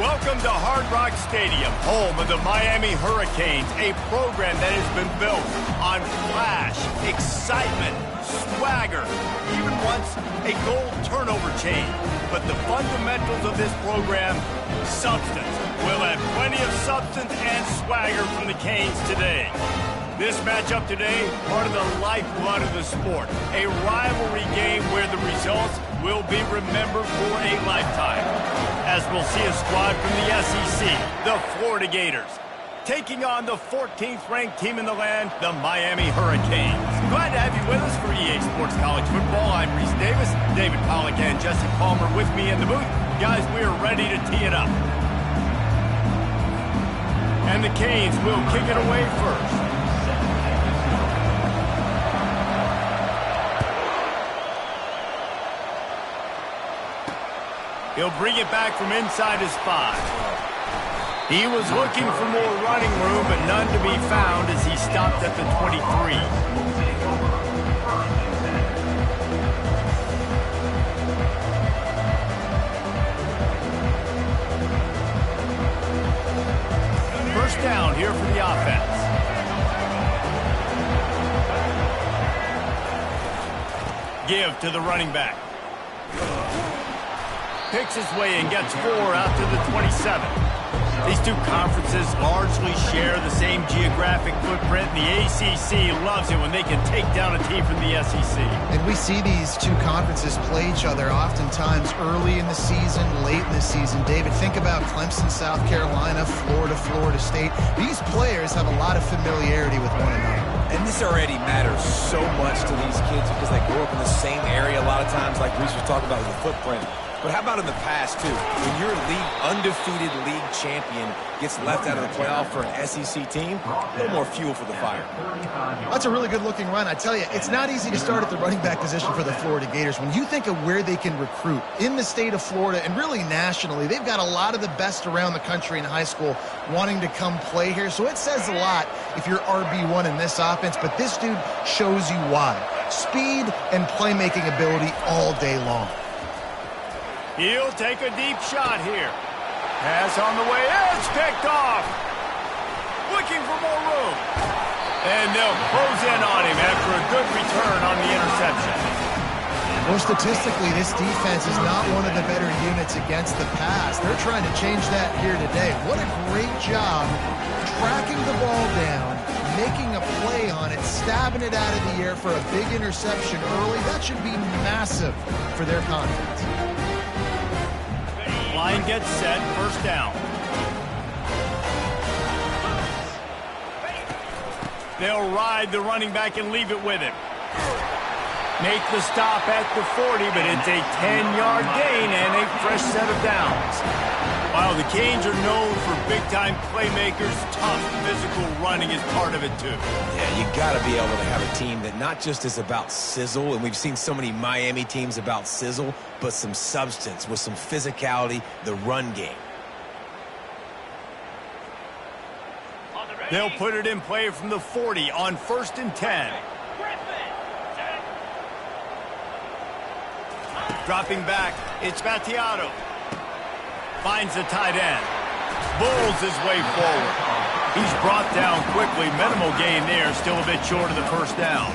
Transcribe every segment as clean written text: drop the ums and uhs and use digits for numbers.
Welcome to Hard Rock Stadium, home of the Miami Hurricanes, a program that has been built on flash, excitement, swagger, even once a goal turnover chain. But the fundamentals of this program, substance. We'll have plenty of substance and swagger from the Canes today. This matchup today, part of the lifeblood of the sport. A rivalry game where the results will be remembered for a lifetime. As we'll see a squad from the SEC, the Florida Gators, taking on the 14th ranked team in the land, the Miami Hurricanes. Glad to have you with us for EA Sports College Football. I'm Reese Davis, David Pollack and Jesse Palmer with me in the booth. Guys, we are ready to tee it up. And the Canes will kick it away first. He'll bring it back from inside his 5. He was looking for more running room, but none to be found as he stopped at the 23. First down here for the offense. Give to the running back. Picks his way and gets 4 out to the 27. These two conferences largely share the same geographic footprint. The ACC loves it when they can take down a team from the SEC. And we see these two conferences play each other oftentimes early in the season, late in the season. David, think about Clemson, South Carolina, Florida, Florida State. These players have a lot of familiarity with one another. And this already matters so much to these kids because they grew up in the same area a lot of times, like Reese was talking about with the footprint. But how about in the past, too? When your undefeated league champion gets left out of the playoff for an SEC team, a little more fuel for the fire. That's a really good-looking run. I tell you, it's not easy to start at the running back position for the Florida Gators. When you think of where they can recruit in the state of Florida and really nationally, they've got a lot of the best around the country in high school wanting to come play here. So it says a lot if you're RB1 in this offense, but this dude shows you why. Speed and playmaking ability all day long. He'll take a deep shot here. Pass on the way. It's picked off. Looking for more room. And they'll close in on him after a good return on the interception. Well, statistically, this defense is not one of the better units against the pass. They're trying to change that here today. What a great job tracking the ball down, making a play on it, stabbing it out of the air for a big interception early. That should be massive for their confidence. Line gets set, first down. They'll ride the running back and leave it with him. Make the stop at the 40, but it's a 10-yard gain and a fresh set of downs. While the Canes are known for big-time playmakers, tough physical running is part of it, too. Yeah, you got to be able to have a team that not just is about sizzle, and we've seen so many Miami teams about sizzle, but some substance with some physicality, the run game. They'll put it in play from the 40 on 1st and 10. Dropping back, it's Vattiato. Finds the tight end. Bulls his way forward. He's brought down quickly. Minimal gain there. Still a bit short of the first down.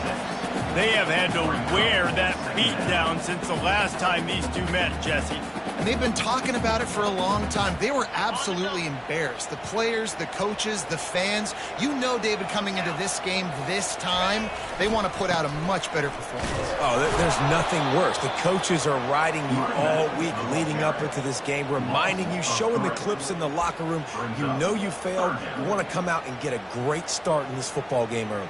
They have had to wear that beat down since the last time these two met, Jesse. And they've been talking about it for a long time. They were absolutely embarrassed. The players, the coaches, the fans. You know, David, coming into this game this time, they want to put out a much better performance. Oh, there's nothing worse. The coaches are riding you all week leading up into this game, reminding you, showing the clips in the locker room. You know you failed. You want to come out and get a great start in this football game early.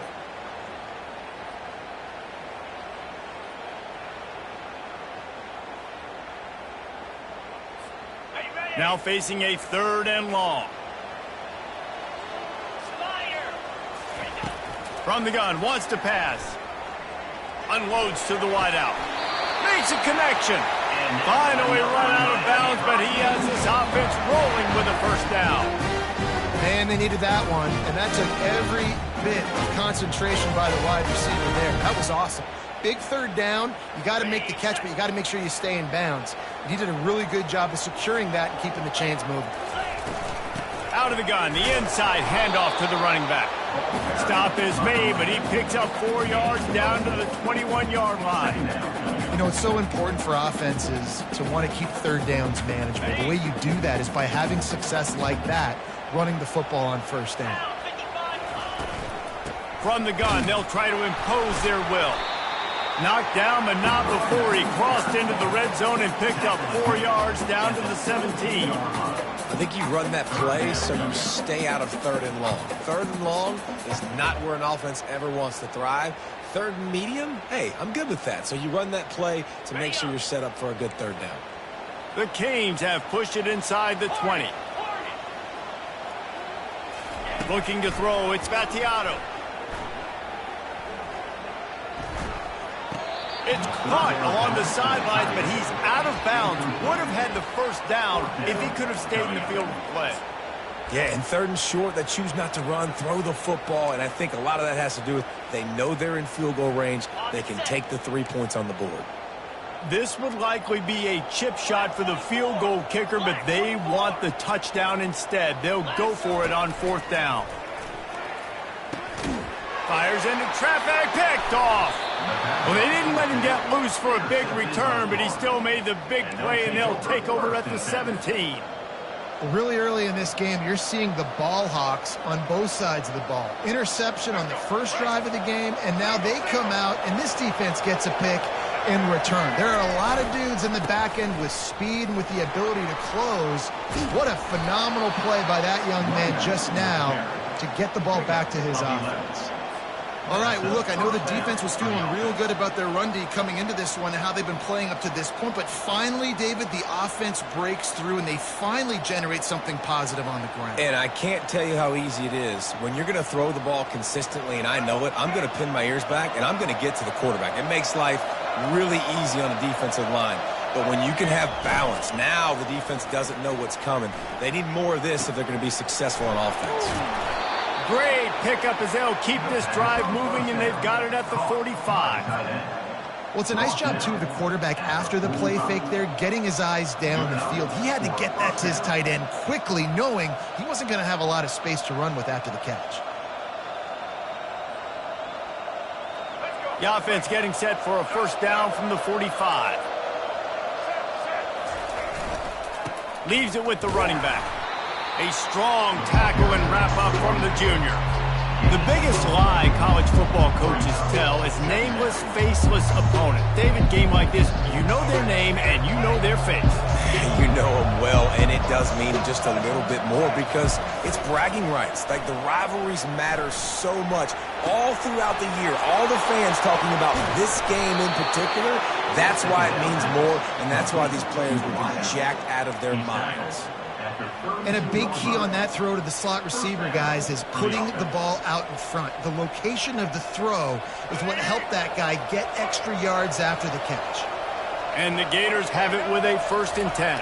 Now facing a 3rd and long. From the gun, wants to pass. Unloads to the wideout. Makes a connection. And finally run out of bounds, but he has his offense rolling with a first down. Man, they needed that one, and that took every bit of concentration by the wide receiver there. That was awesome. Big 3rd down. You got to make the catch, but you got to make sure you stay in bounds. He did a really good job of securing that and keeping the chains moving. Out of the gun, the inside handoff to the running back. Stop is made, but he picks up 4 yards down to the 21-yard line. You know, it's so important for offenses to want to keep third downs manageable. The way you do that is by having success like that, running the football on first down. From the gun, they'll try to impose their will. Knocked down, but not before he crossed into the red zone and picked up 4 yards down to the 17. I think you run that play so you stay out of third and long. Third and long is not where an offense ever wants to thrive. Third and medium, hey, I'm good with that. So you run that play to make sure you're set up for a good third down. The Canes have pushed it inside the 20. Looking to throw, it's Vattiato. It's caught along the sidelines, but he's out of bounds. Would have had the first down if he could have stayed in the field of play. Yeah, and third and short, they choose not to run, throw the football, and I think a lot of that has to do with they know they're in field goal range. They can take the 3 points on the board. This would likely be a chip shot for the field goal kicker, but they want the touchdown instead. They'll go for it on fourth down. Fires into traffic, picked off. Well, they didn't let him get loose for a big return, but he still made the big play, and they'll take over at the 17. Really early in this game, you're seeing the ball hawks on both sides of the ball. Interception on the first drive of the game, and now they come out, and this defense gets a pick in return. There are a lot of dudes in the back end with speed and with the ability to close. What a phenomenal play by that young man just now to get the ball back to his offense. All right, well, look, I know the defense was feeling real good about their run D coming into this one and how they've been playing up to this point, but finally, David, the offense breaks through and they finally generate something positive on the ground. And I can't tell you how easy it is. When you're going to throw the ball consistently, and I know it, I'm going to pin my ears back, and I'm going to get to the quarterback. It makes life really easy on the defensive line. But when you can have balance, now the defense doesn't know what's coming. They need more of this if they're going to be successful on offense. Great pickup as they'll keep this drive moving, and they've got it at the 45. Well, it's a nice job, too, of the quarterback after the play fake there, getting his eyes down the field. He had to get that to his tight end quickly, knowing he wasn't going to have a lot of space to run with after the catch. The offense getting set for a first down from the 45. Leaves it with the running back. A strong tackle and wrap-up from the junior. The biggest lie college football coaches tell is nameless, faceless opponent. David, game like this, you know their name and you know their face. You know them well, and it does mean just a little bit more because it's bragging rights. Like, the rivalries matter so much all throughout the year. All the fans talking about this game in particular, that's why it means more, and that's why these players will be jacked out of their minds. And a big key on that throw to the slot receiver, guys, is putting the ball out in front. The location of the throw is what helped that guy get extra yards after the catch. And the Gators have it with a 1st and 10.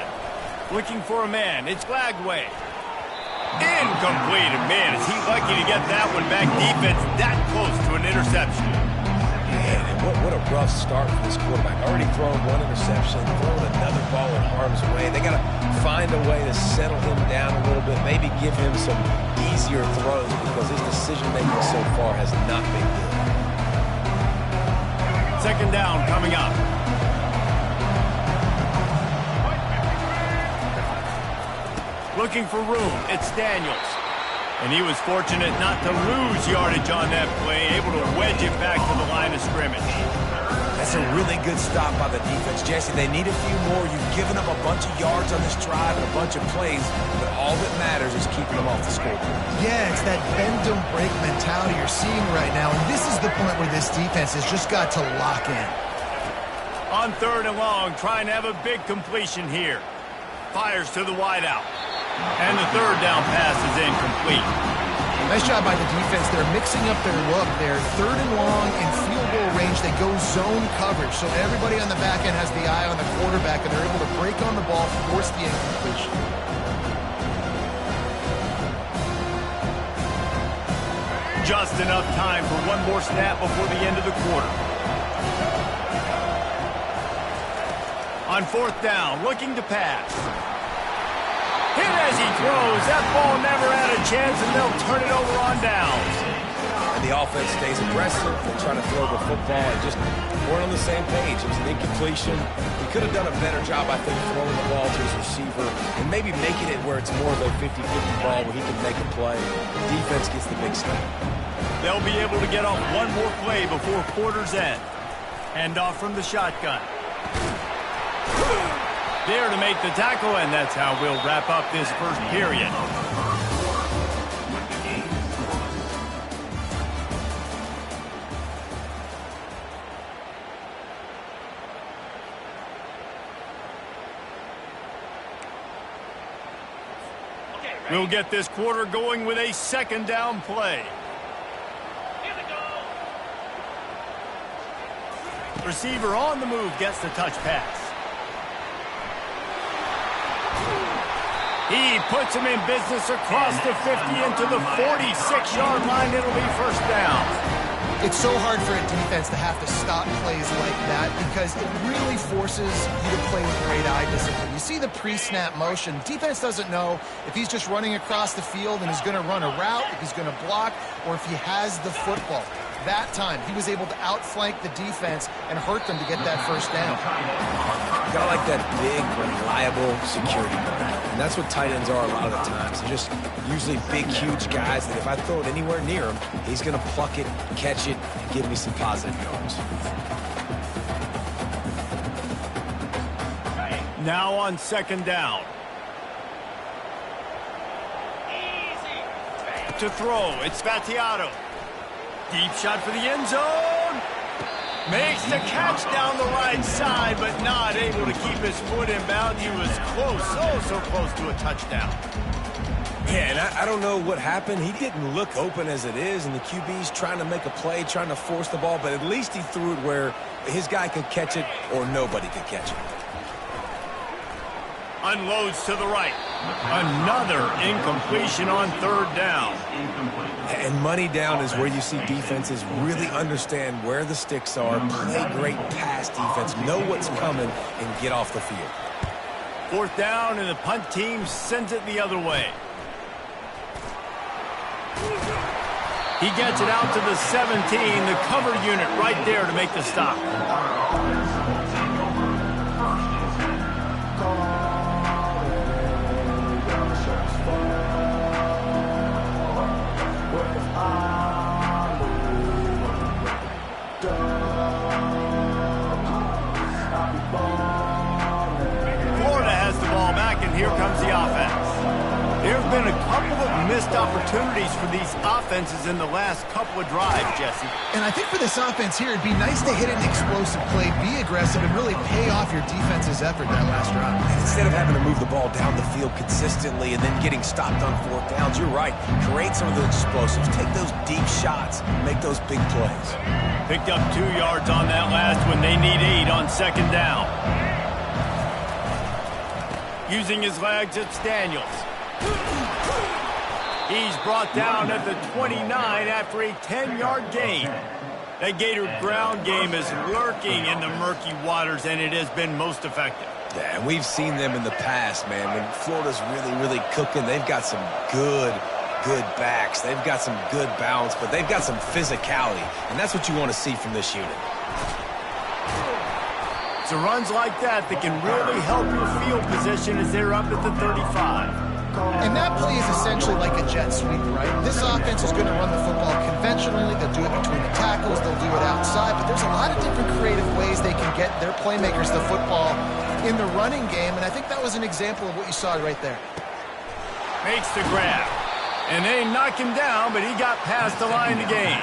Looking for a man. It's Lagway. Incomplete. And man, is he lucky to get that one back. Defense that close to an interception. Man, what a rough start for this quarterback. Already thrown one interception, throwing another ball in harm's way. They got to find a way to settle him down a little bit, maybe give him some easier throws because his decision-making so far has not been good. Second down coming up. Looking for room. It's Daniels. And he was fortunate not to lose yardage on that play, able to wedge it back to the line of scrimmage. That's a really good stop by the defense, Jesse. They need a few more. You've given up a bunch of yards on this drive and a bunch of plays, but all that matters is keeping them off the scoreboard. Yeah, it's that bend, don't break mentality you're seeing right now, and this is the point where this defense has just got to lock in. On 3rd and long, trying to have a big completion here. Fires to the wideout. And the 3rd down pass is incomplete. Nice job by the defense. They're mixing up their look. They're 3rd and long in field goal range. They go zone coverage. So everybody on the back end has the eye on the quarterback, and they're able to break on the ball, force the incompletion. Just enough time for one more snap before the end of the quarter. On fourth down, looking to pass. Hit as he throws. That ball never had a chance, and they'll turn it over on downs. And the offense stays aggressive. They try to throw the football and just weren't on the same page. It was an incompletion. He could have done a better job, I think, throwing the ball to his receiver and maybe making it where it's more of a 50-50 ball where he can make a play. Defense gets the big snap. They'll be able to get off one more play before quarter's end. Hand off from the shotgun. There to make the tackle, and that's how we'll wrap up this first period. We'll get this quarter going with a second down play. Receiver on the move gets the touch pass. He puts him in business across the 50 into the 46-yard line. It'll be first down. It's so hard for a defense to have to stop plays like that because it really forces you to play with great eye discipline. You see the pre-snap motion. Defense doesn't know if he's just running across the field and is going to run a route, if he's going to block, or if he has the football. That time, he was able to outflank the defense and hurt them to get that first down. Got like that big, reliable security guard. And that's what tight ends are a lot of the times. They're just usually big, huge guys that if I throw it anywhere near him, he's going to pluck it, catch it, and give me some positive yards. Now on second down. To throw, it's Spatiato. Deep shot for the end zone. Makes the catch down the right side, but not able to keep his foot in bounds. He was close, so close to a touchdown. Yeah, and I don't know what happened. He didn't look open as it is, and the QB's trying to make a play, trying to force the ball, but at least he threw it where his guy could catch it or nobody could catch it. Unloads to the right. Another incompletion on third down. And money down is where you see defenses really understand where the sticks are, play great pass defense, know what's coming, and get off the field. Fourth down, and the punt team sends it the other way. He gets it out to the 17, the cover unit right there to make the stop. Here comes the offense. There have been a couple of missed opportunities for these offenses in the last couple of drives, Jesse. And I think for this offense here, it'd be nice to hit an explosive play, be aggressive, and really pay off your defense's effort that last drive. Instead of having to move the ball down the field consistently and then getting stopped on fourth downs, you're right. Create some of the explosives. Take those deep shots. Make those big plays. Picked up 2 yards on that last one. They need 8 on second down. Using his legs, it's Daniels. He's brought down at the 29 after a 10-yard gain. That Gator ground game is lurking in the murky waters, and it has been most effective. Yeah, and we've seen them in the past, man. When Florida's really cooking, they've got some good backs. They've got some good balance, but they've got some physicality, and that's what you want to see from this unit. So runs like that can really help your field position as they're up at the 35. And that play is essentially like a jet sweep, right? This offense is going to run the football conventionally. They'll do it between the tackles. They'll do it outside. But there's a lot of different creative ways they can get their playmakers the football in the running game. And I think that was an example of what you saw right there. Makes the grab. And they knock him down, but he got past the line to gain.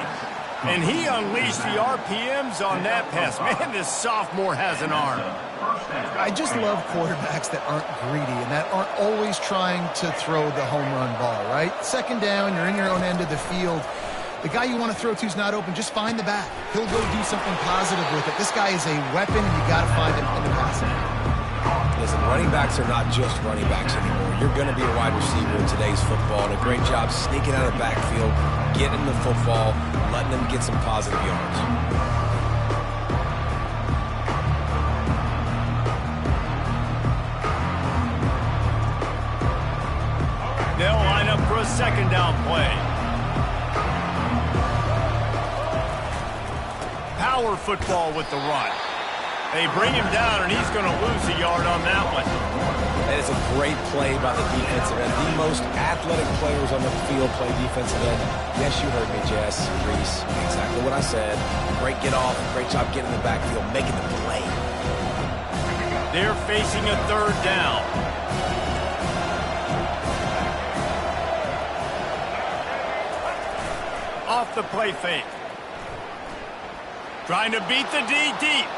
And he unleashed the RPMs on that pass. Man, this sophomore has an arm. I just love quarterbacks that aren't greedy and that aren't always trying to throw the home run ball, right? Second down, you're in your own end of the field. The guy you want to throw to is not open. Just find the back. He'll go do something positive with it. This guy is a weapon, and you got to find him in the passing game. Listen, running backs are not just running backs anymore. You're going to be a wide receiver in today's football, and a great job sneaking out of the backfield, getting the football, letting them get some positive yards. second down play. Power football with the run. They bring him down, and he's going to lose a yard on that one. That is a great play by the defensive end. The most athletic players on the field play defensive end. Yes, you heard me, Jess, Reese. Exactly what I said. Great get off. Great job getting in the backfield, making the play. They're facing a third down. Off the play fake. Trying to beat the D deep.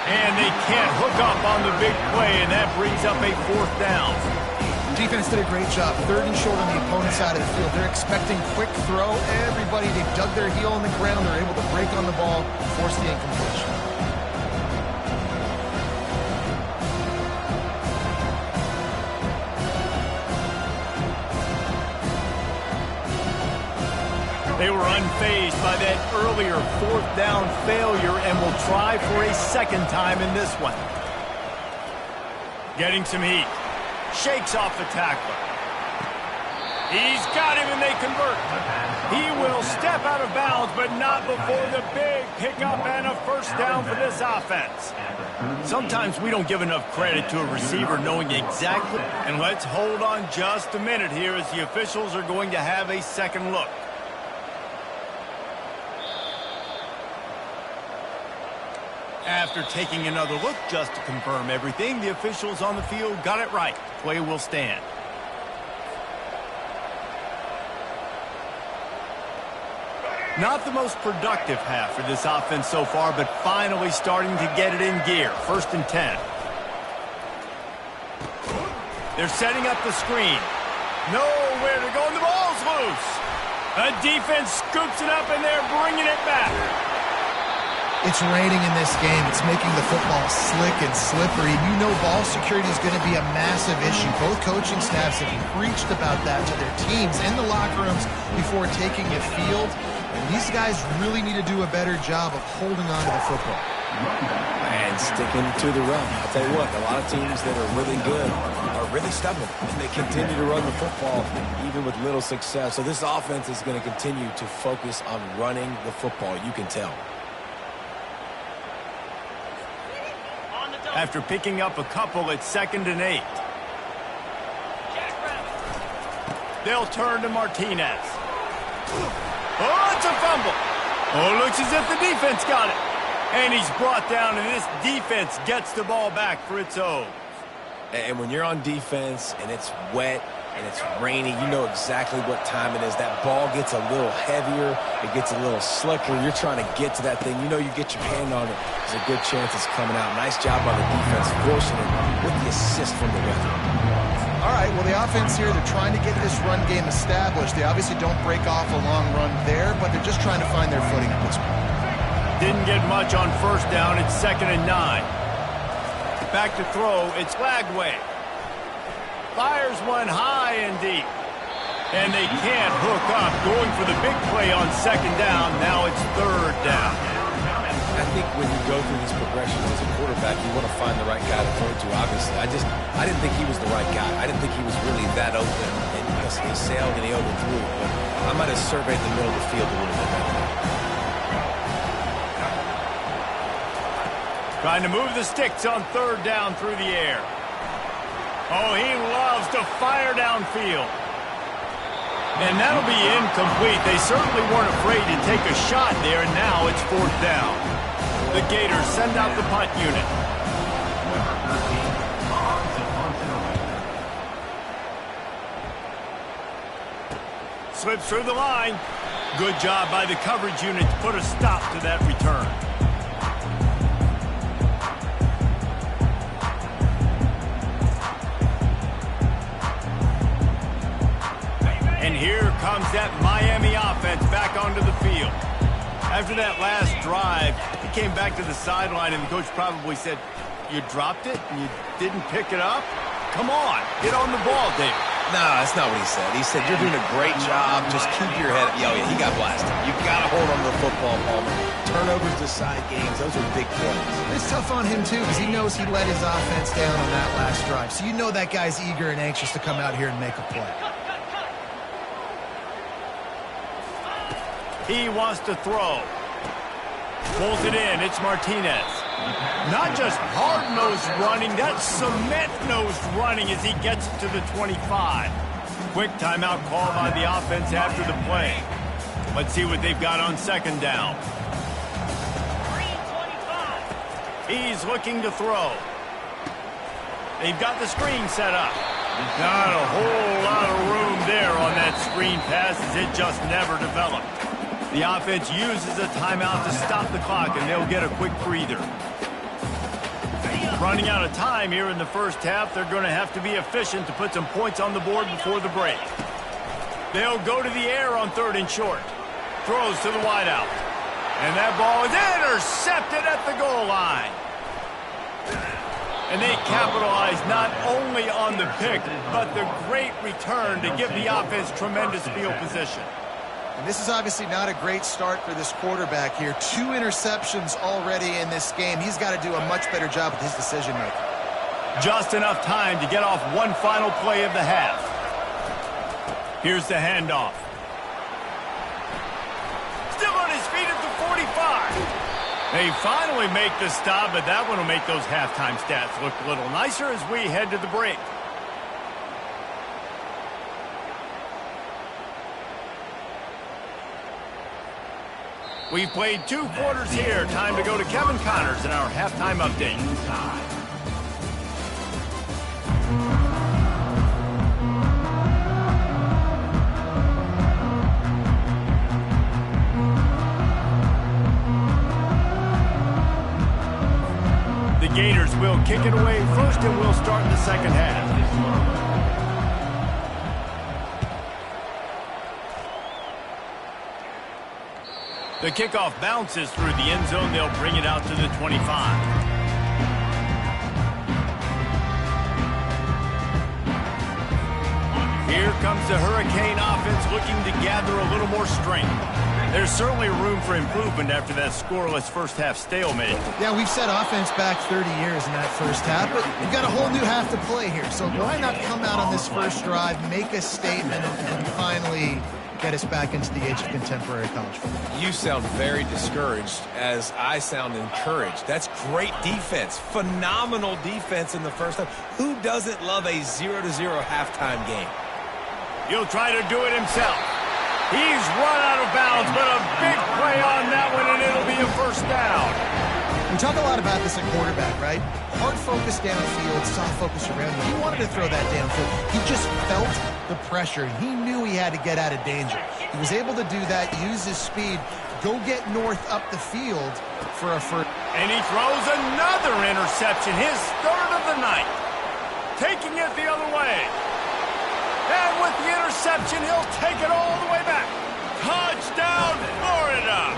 And they can't hook up on the big play, and that brings up a fourth down. Defense did a great job. Third and short on the opponent's side of the field. They're expecting quick throw. Everybody, they dug their heel on the ground. They're able to break on the ball, force the incompletion. They were unfazed by that earlier fourth down failure and will try for a second time in this one. Getting some heat. Shakes off the tackler. He's got him and they convert. He will step out of bounds, but not before the big pickup and a first down for this offense. Sometimes we don't give enough credit to a receiver knowing exactly. And let's hold on just a minute here as the officials are going to have a second look. After taking another look just to confirm everything, the officials on the field got it right. Play will stand. Not the most productive half for this offense so far, but finally starting to get it in gear. 1st and 10. They're setting up the screen. Nowhere to go, and the ball's loose. The defense scoops it up, and they're bringing it back. It's raining in this game. It's making the football slick and slippery. You know ball security is going to be a massive issue. Both coaching staffs have preached about that to their teams in the locker rooms before taking the field. And these guys really need to do a better job of holding on to the football. And sticking to the run. I'll tell you what, a lot of teams that are really good are really stubborn. And they continue to run the football even with little success. So this offense is going to continue to focus on running the football. You can tell. After picking up a couple at 2nd and 8. They'll turn to Martinez. Oh, it's a fumble. Oh, looks as if the defense got it. And he's brought down, and this defense gets the ball back for its own. And when you're on defense and it's wet and it's rainy, you know exactly what time it is. That ball gets a little heavier. It gets a little slicker. You're trying to get to that thing. You know you get your hand on it. There's a good chance it's coming out. Nice job by the defense, forcing it with the assist from the ref. All right, well, the offense here, they're trying to get this run game established. They obviously don't break off a long run there, but they're just trying to find their footing at this point. Didn't get much on 1st down. It's 2nd and 9. Back to throw. It's Lagway. Fires one high and deep. And they can't hook up. Going for the big play on 2nd down. Now it's 3rd down. I think when you go through these progressions as a quarterback, you want to find the right guy to throw to, obviously. I didn't think he was the right guy. I didn't think he was really that open. And he sailed and he overthrew. But I might have surveyed the middle of the field a little bit better. Trying to move the sticks on 3rd down through the air. Oh, he loves to fire downfield. And that'll be incomplete. They certainly weren't afraid to take a shot there, and now it's 4th down. The Gators send out the punt unit. Slips through the line. Good job by the coverage unit to put a stop to that return. And here comes that Miami offense back onto the field. After that last drive, he came back to the sideline, and the coach probably said, "You dropped it and you didn't pick it up? Come on, get on the ball, Dave." No, that's not what he said. He said, "You're doing a great job. Just keep your head up." Yo, yeah, he got blasted. You got to hold on to the football, Palmer. Turnovers decide games. Those are big plays. It's tough on him, too, because he knows he let his offense down on that last drive. So you know that guy's eager and anxious to come out here and make a play. He wants to throw. Pulls it in. It's Martinez. Not just hard-nosed running, that's cement-nosed running as he gets it to the 25. Quick timeout call by the offense after the play. Let's see what they've got on second down. He's looking to throw. They've got the screen set up. Not a whole lot of room there on that screen pass as it just never developed. The offense uses a timeout to stop the clock, and they'll get a quick breather. Running out of time here in the first half, they're going to have to be efficient to put some points on the board before the break. They'll go to the air on 3rd and short. Throws to the wideout. And that ball is intercepted at the goal line. And they capitalize not only on the pick, but the great return to give the offense tremendous field position. And this is obviously not a great start for this quarterback here. 2 interceptions already in this game. He's got to do a much better job with his decision-making. Just enough time to get off one final play of the half. Here's the handoff. Still on his feet at the 45. They finally make the stop, but that one will make those halftime stats look a little nicer as we head to the break. We've played 2 quarters here. Time to go to Kevin Connors in our halftime update. The Gators will kick it away first, and we'll start in the second half. The kickoff bounces through the end zone. They'll bring it out to the 25. Here comes the Hurricane offense looking to gather a little more strength. There's certainly room for improvement after that scoreless first-half stalemate. Yeah, we've set offense back 30 years in that first half, but you've got a whole new half to play here. So why not come out on this first drive, make a statement, and finally get us back into the age of contemporary college football? You sound very discouraged as I sound encouraged. That's great defense. Phenomenal defense in the first half. Who doesn't love a 0-0 halftime game? He'll try to do it himself. He's run out of bounds, but a big play on that one, and it'll be a first down. We talk a lot about this at quarterback, right? Hard focus downfield, soft focus around you. He wanted to throw that downfield. He just felt the pressure. He knew he had to get out of danger. He was able to do that, use his speed, go get north up the field for a first. And he throws another interception, his 3rd of the night. Taking it the other way. And with the interception, he'll take it all the way back. Touchdown, Florida!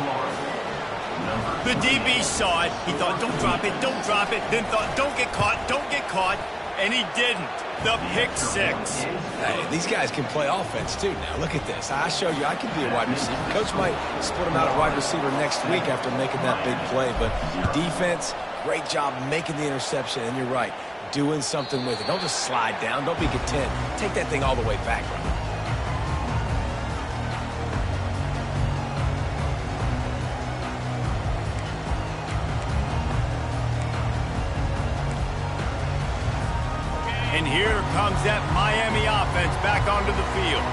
The DB saw it. He thought, don't drop it, don't drop it. Then thought, don't get caught, don't get caught. And he didn't. The pick 6. Hey, these guys can play offense, too. Now, look at this. I showed you I could be a wide receiver. Coach might split him out at wide receiver next week after making that big play. But defense, great job making the interception. And you're right, doing something with it. Don't just slide down. Don't be content. Take that thing all the way back, brother. And here comes that Miami offense back onto the field.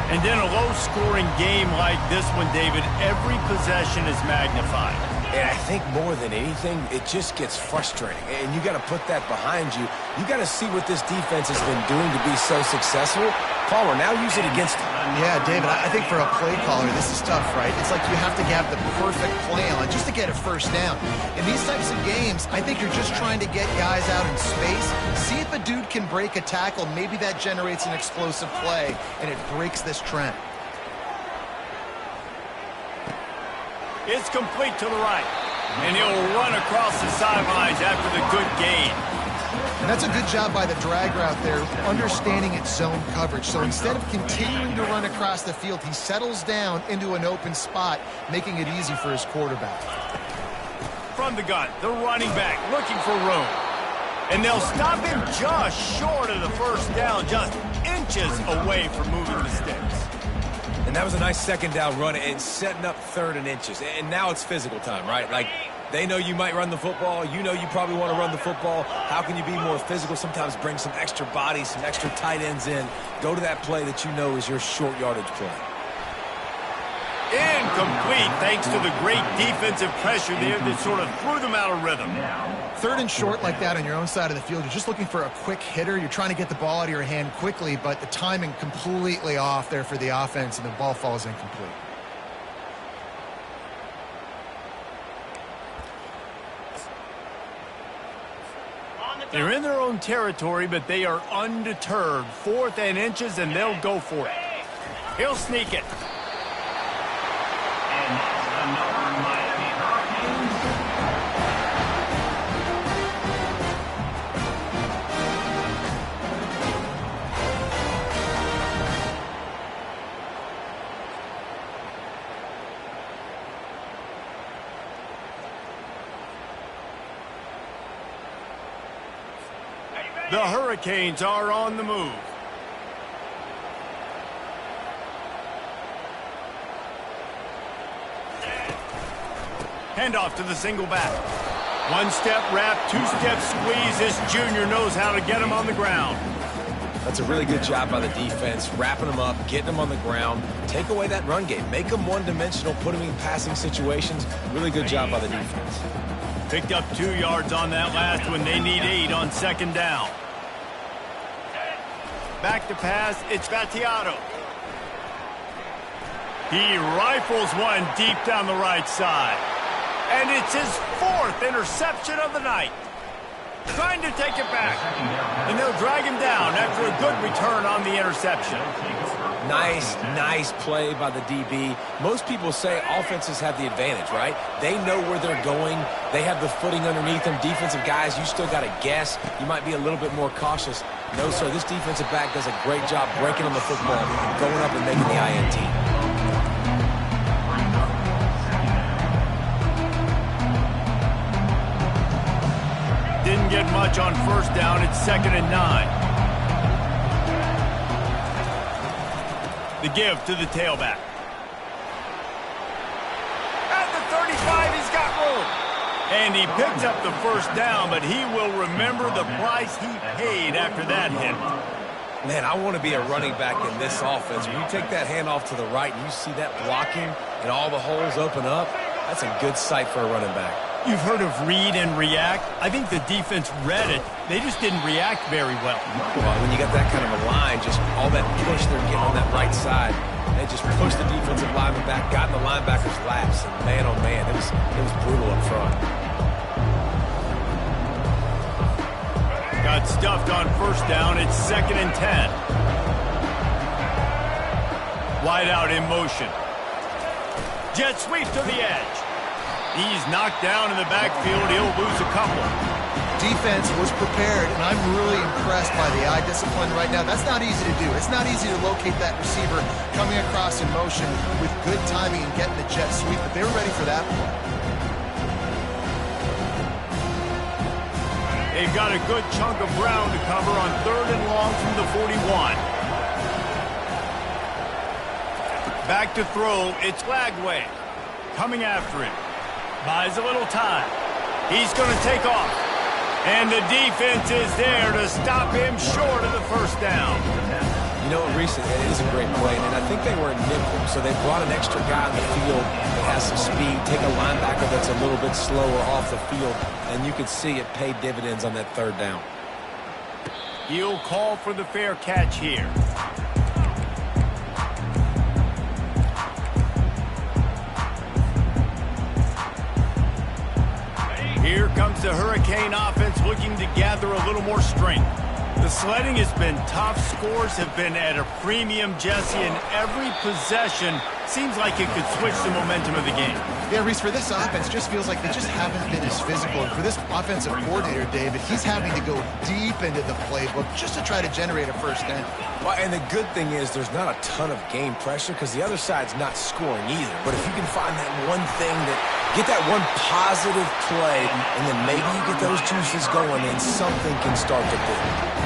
And in a low-scoring game like this one, David, every possession is magnified. And I think more than anything, it just gets frustrating. And you got to put that behind you. You got to see what this defense has been doing to be so successful. Palmer, now use it against him. Yeah, David, I think for a play caller, this is tough, right? It's like you have to have the perfect play on just to get a first down. In these types of games, I think you're just trying to get guys out in space, see if a dude can break a tackle. Maybe that generates an explosive play, and it breaks this trend. It's complete to the right. And he'll run across the sidelines after the good gain. And that's a good job by the drag route there, understanding its zone coverage. So instead of continuing to run across the field, he settles down into an open spot, making it easy for his quarterback. From the gun, the running back looking for room. And they'll stop him just short of the first down, just inches away from moving the sticks. And And that was a nice second down run and setting up 3rd and inches. And now it's physical time, right? Like, they know you might run the football. You know you probably want to run the football. How can you be more physical? Sometimes bring some extra bodies, some extra tight ends in. Go to that play that you know is your short yardage play. Incomplete, thanks to the great defensive pressure there that sort of threw them out of rhythm. 3rd and short like that on your own side of the field. You're just looking for a quick hitter. You're trying to get the ball out of your hand quickly, but the timing completely off there for the offense, and the ball falls incomplete. They're in their own territory, but they are undeterred. 4th and inches, and they'll go for it. He'll sneak it. The Hurricanes are on the move. Handoff to the single back. 1-step wrap, 2-step squeeze. This junior knows how to get him on the ground. That's a really good job by the defense, wrapping them up, getting them on the ground. Take away that run game. Make them one-dimensional, put them in passing situations. Really good job by the defense. Picked up 2 yards on that last one. They need 8 on 2nd down. Back to pass, it's Vattiato. He rifles one deep down the right side. And it's his 4th interception of the night. Trying to take it back. And they'll drag him down after a good return on the interception. Nice play by the DB. Most people say offenses have the advantage, right? They know where they're going. They have the footing underneath them. Defensive guys, you still got to guess. You might be a little bit more cautious. No, sir, this defensive back does a great job breaking on the football, going up and making the INT. Didn't get much on 1st down. It's 2nd and 9. The give to the tailback. At the 35, he's got room. And he picks up the 1st down, but he will remember the price he paid after that hit. Man, I want to be a running back in this offense. When you take that handoff to the right and you see that blocking and all the holes open up, that's a good sight for a running back. You've heard of read and react. I think the defense read it. They just didn't react very well. Well, when you got that kind of a line, just all that push they're getting on that right side, they just pushed the defensive lineman back, got in the linebacker's laps, and man, oh man, it was brutal up front. Got stuffed on 1st down. It's 2nd and 10. Wide out in motion. Jet sweep to the edge. He's knocked down in the backfield. He'll lose a couple. Defense was prepared, and I'm really impressed by the eye discipline right now. That's not easy to do. It's not easy to locate that receiver coming across in motion with good timing and getting the jet sweep, but they were ready for that play. They've got a good chunk of ground to cover on 3rd and long from the 41. Back to throw. It's Lagway. Coming after him. Buys a little time. He's going to take off. And the defense is there to stop him short of the 1st down. You know, recently, it is a great play, and I think they were in nickel, so they brought an extra guy on the field that has some speed, take a linebacker that's a little bit slower off the field, and you could see it paid dividends on that 3rd down. He'll call for the fair catch here. Here comes the Hurricane offense looking to gather a little more strength. The sledding has been tough. Scores have been at a premium, Jesse, and every possession seems like it could switch the momentum of the game. Yeah, Reese, for this offense, just feels like they just haven't been as physical. And for this offensive coordinator, David, he's having to go deep into the playbook just to try to generate a 1st down. Well, and the good thing is there's not a ton of game pressure because the other side's not scoring either. But if you can find that one thing get that one positive play, and then maybe you get those juices going and something can start to build.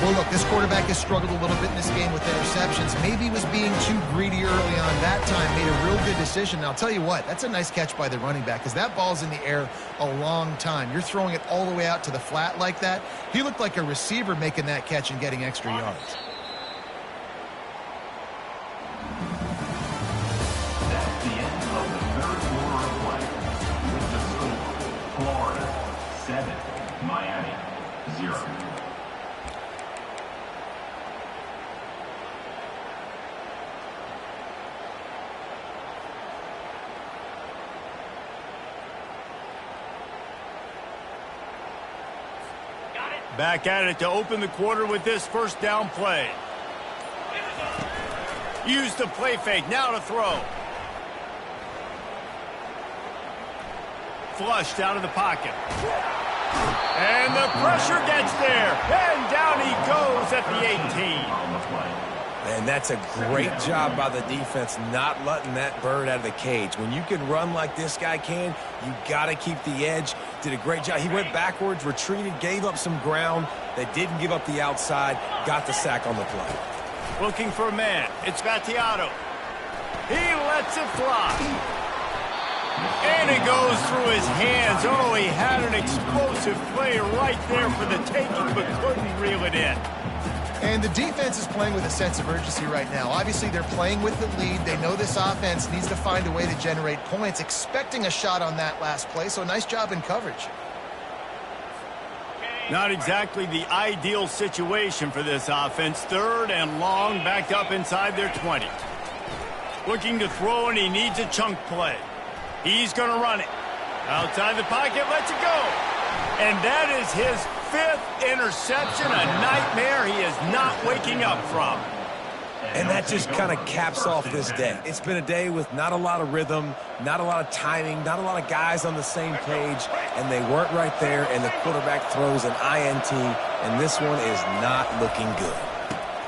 Well, look, this quarterback has struggled a little bit in this game with interceptions. Maybe he was being too greedy early on that time, made a real good decision. And I'll tell you what, that's a nice catch by the running back because that ball's in the air a long time. You're throwing it all the way out to the flat like that. He looked like a receiver making that catch and getting extra yards. That's the end of the third quarter of play. With the score, Florida 7, Miami 0. Back at it to open the quarter with this first down play. Use the play fake, now to throw. Flushed out of the pocket. And the pressure gets there. And down he goes at the 18. And that's a great job by the defense not letting that bird out of the cage. When you can run like this guy can, you got to keep the edge. Did a great job. He went backwards, retreated, gave up some ground. They didn't give up the outside, got the sack on the play. Looking for a man. It's Vattiato. He lets it fly. And it goes through his hands. Oh, he had an explosive play right there for the taking, but couldn't reel it in. And the defense is playing with a sense of urgency right now. Obviously, they're playing with the lead. They know this offense needs to find a way to generate points, expecting a shot on that last play. So nice job in coverage. Not exactly the ideal situation for this offense. Third and long, backed up inside their 20. Looking to throw, and he needs a chunk play. He's going to run it. Outside the pocket, lets it go. And that is his 5th interception, a nightmare he is not waking up from. And that just kind of caps off this day. It's been a day with not a lot of rhythm, not a lot of timing, not a lot of guys on the same page, and they weren't right there, and the quarterback throws an INT, and this one is not looking good.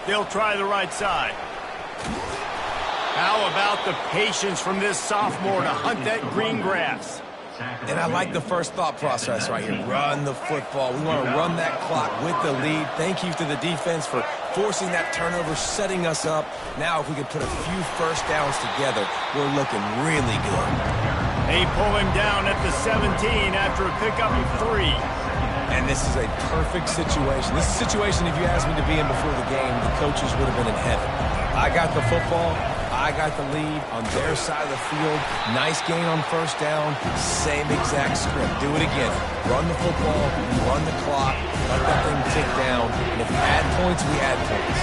They'll try the right side. How about the patience from this sophomore to hunt that green grass? And I like the first thought process right here. Run the football. We want to run that clock with the lead. Thank you to the defense for forcing that turnover, setting us up. Now if we could put a few first downs together, we're looking really good. They pull him down at the 17 after a pickup of 3. And this is a perfect situation. This is a situation, if you asked me to be in before the game, the coaches would have been in heaven. I got the football. I got the lead on their side of the field. Nice gain on first down. Same exact script. Do it again. Run the football, run the clock, let that thing tick down. And if we add points, we add points.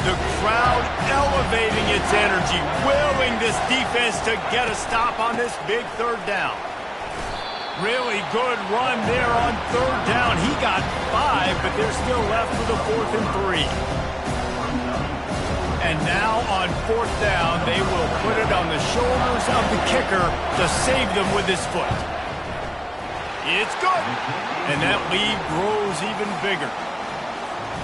The crowd elevating its energy, willing this defense to get a stop on this big third down. Really good run there on third down. He got 5, but they're still left with a 4th and 3. And now on 4th down, they will put it on the shoulders of the kicker to save them with his foot. It's good. And that lead grows even bigger.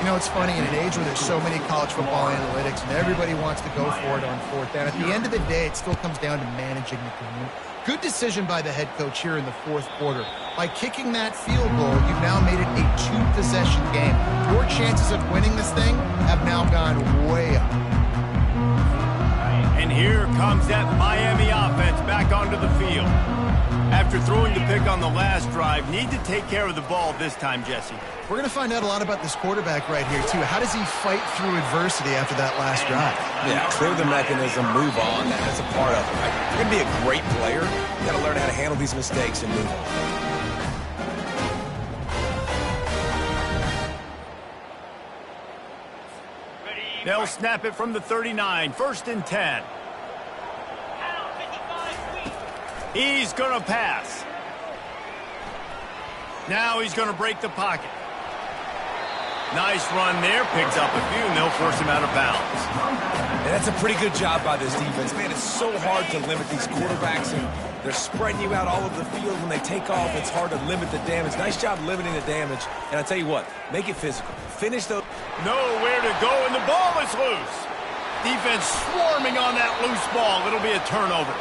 You know, it's funny, in an age where there's so many college football analytics and everybody wants to go for it on 4th down, at the end of the day, it still comes down to managing the game. Good decision by the head coach here in the 4th quarter. By kicking that field goal, you've now made it a 2-possession game. Your chances of winning this thing have now gone way up. And here comes that Miami offense back onto the field. After throwing the pick on the last drive, need to take care of the ball this time, Jesse. We're going to find out a lot about this quarterback right here, too. How does he fight through adversity after that last drive? Yeah, clear the mechanism, move on. That's a part of it. Right? You're going to be a great player. You got to learn how to handle these mistakes and move on. They'll snap it from the 39, 1st and 10. He's going to pass. Now he's going to break the pocket. Nice run there, picks up a few, and they'll force him out of bounds. And that's a pretty good job by this defense. Man, it's so hard to limit these quarterbacks, and they're spreading you out all over the field. When they take off, it's hard to limit the damage. Nice job limiting the damage. And I tell you what, make it physical. Finish the... Nowhere to go, and the ball is loose. Defense swarming on that loose ball. It'll be a turnover.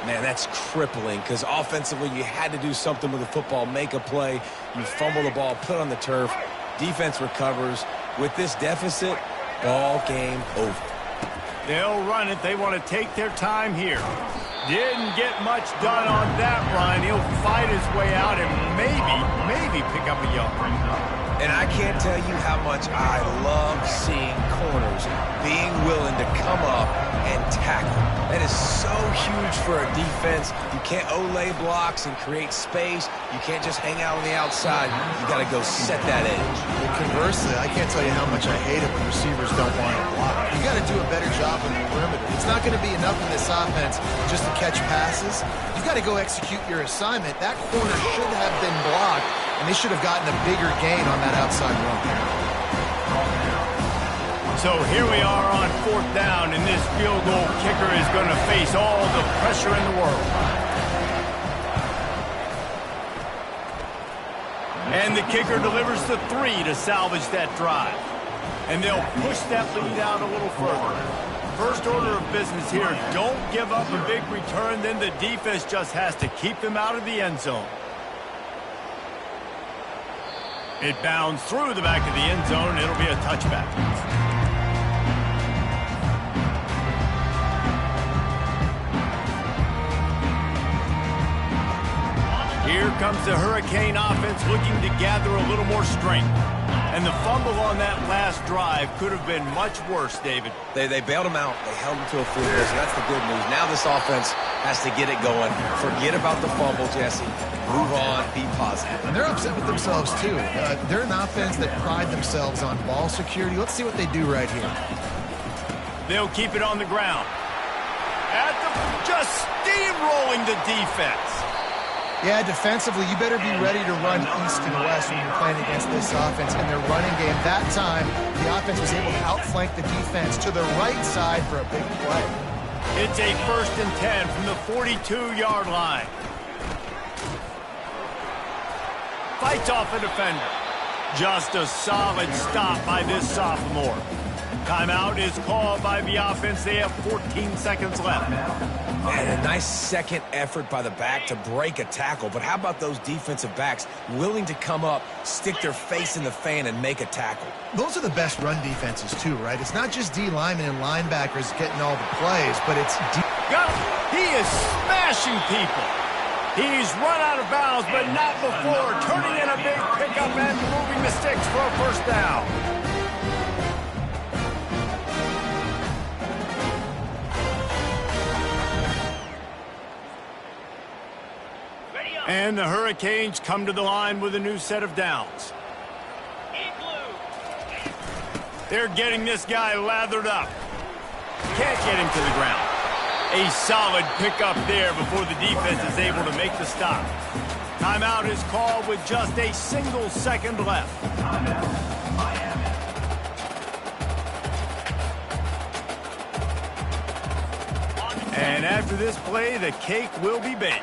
Man, that's crippling because offensively you had to do something with the football, make a play. You fumble the ball, put it on the turf. Defense recovers. With this deficit, ball game over. They'll run it. They want to take their time here. Didn't get much done on that run. He'll fight his way out and maybe pick up a yard. And I can't tell you how much I love seeing corners being willing to come up and tackle. That is so huge for a defense. You can't olay blocks and create space. You can't just hang out on the outside. You got to go set that edge. Well, conversely, I can't tell you how much I hate it when receivers don't want to block. You got to do a better job on the perimeter. It's not going to be enough in this offense just to catch passes. You got to go execute your assignment. That corner should have been blocked, and they should have gotten a bigger gain on that outside run. So here we are on 4th down, and this field goal kicker is going to face all the pressure in the world. And the kicker delivers the 3 to salvage that drive. And they'll push that lead out a little further. First order of business here, don't give up a big return, then the defense just has to keep them out of the end zone. It bounds through the back of the end zone. It'll be a touchback. Here comes the Hurricane offense looking to gather a little more strength. And the fumble on that last drive could have been much worse, David. They bailed him out. They held him to a field goal, so that's the good news. Now this offense has to get it going. Forget about the fumble, Jesse. Move on. Be positive. And they're upset with themselves, too. They're an offense that pride themselves on ball security. Let's see what they do right here. They'll keep it on the ground. Just steamrolling the defense. Yeah, defensively, you better be ready to run east and west when you're playing against this offense. In their running game, that time, the offense was able to outflank the defense to the right side for a big play. It's a 1st and 10 from the 42-yard line. Fights off a defender. Just a solid stop by this sophomore. Timeout is called by the offense. They have 14 seconds left. And a nice second effort by the back to break a tackle. But how about those defensive backs willing to come up, stick their face in the fan, and make a tackle? Those are the best run defenses, too, right? It's not just D linemen and linebackers getting all the plays, but it's D. He is smashing people. He's run out of bounds, but not before turning in a big pickup and moving the sticks for a 1st down. And the Hurricanes come to the line with a new set of downs. They're getting this guy lathered up. Can't get him to the ground. A solid pickup there before the defense is able to make the stop. Timeout is called with just a single second left. And after this play, the cake will be baked.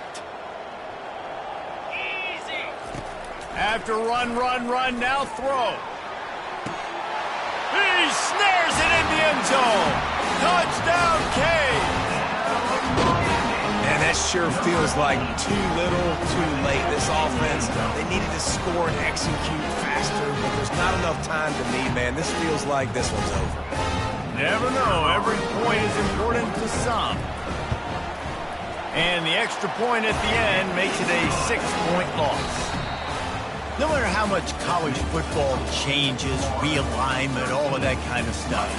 After run, now throw. He snares it in the end zone. Touchdown, Cade. And that sure feels like too little, too late. This offense, they needed to score and execute faster, but there's not enough time to me, man. This feels like this one's over. Never know. Every point is important to some. And the extra point at the end makes it a 6-point loss. No matter how much college football changes, realignment, all of that kind of stuff,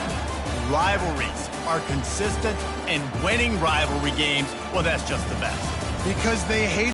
rivalries are consistent, and winning rivalry games, well, that's just the best. Because they hate